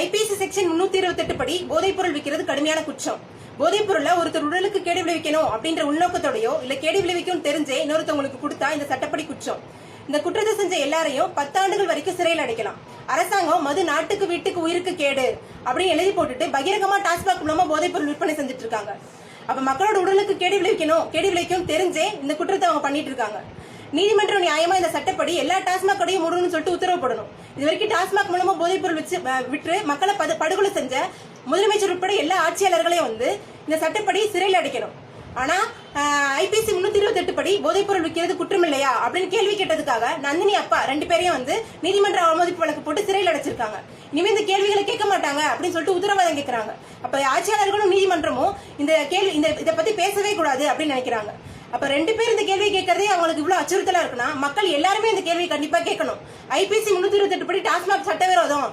IBC section 328 படி போதைப் பொருள் விற்கிறது கடுமையான குற்றம். போதைப் பொருளை ஒருத்தர் உடலுக்கு கேடு விளைவிக்கணும் அப்படின்ற உள்நோக்கத்தோடையோ இல்ல கேடு விளைவிக்கும் தெரிஞ்சே இன்னொருத்தவங்களுக்கு கொடுத்தா இந்த சட்டப்படி குற்றம். இந்த குற்றத்தை செஞ்ச எல்லாரையும் 10 ஆண்டுகள் வரைக்கும் சிறையில் அடைக்கலாம். அரசாங்கம் மது நாட்டுக்கு வீட்டுக்கு உயிருக்கு கேடு அப்படின்னு எழுதி போட்டுட்டு பகிரங்கமா டாஸ்மாக் மூலமா போதைப் பொருள் விற்பனை செஞ்சுட்டு இருக்காங்க. அப்ப மக்களோட உடலுக்கு கேடு விளைவிக்கும் தெரிஞ்சே இந்த குற்றத்தை அவங்க பண்ணிட்டு இருக்காங்க. நீதிமன்றம் நியாயமா இந்த சட்டப்படி எல்லா டாஸ்மாக் கடையும் மூடணும்னு சொல்லிட்டு உத்தரவு போடணும். இது வரைக்கும் டாஸ்மாக் மூலமா போதைப் பொருள் விற்று மக்களை படுகொலை செஞ்ச முதலமைச்சர் உட்பட எல்லா ஆட்சியாளர்களையும் இந்த சட்டப்படி சிறையில் அடைக்கணும். ஆனா ஐபிசி 328 படி போதைப் பொருள் விற்கிறது குற்றம் இல்லையா அப்படின்னு கேள்வி கேட்டதுக்காக நந்தினி அப்பா 2 பேரையும் நீதிமன்ற அவமதிப்பு வழக்கு போட்டு சிறையில் அடைச்சிருக்காங்க. இனிமே இந்த கேள்விகளை கேட்க மாட்டாங்க அப்படின்னு சொல்லிட்டு உத்தரவாதம் கேட்கிறாங்க. அப்ப ஆட்சியாளர்களும் நீதிமன்றமும் இதை பத்தி பேசவே கூடாது அப்படின்னு நினைக்கிறாங்க. அப்ப 2 பேர் இந்த கேள்வி கேட்கறதே அவங்களுக்கு இவ்வளவு அச்சுறுத்தலா இருக்குன்னா மக்கள் எல்லாருமே இந்த கேள்வி கண்டிப்பா கேட்கணும். ஐபிசி 328 படி டாஸ்மாக் சட்டவிரோதம்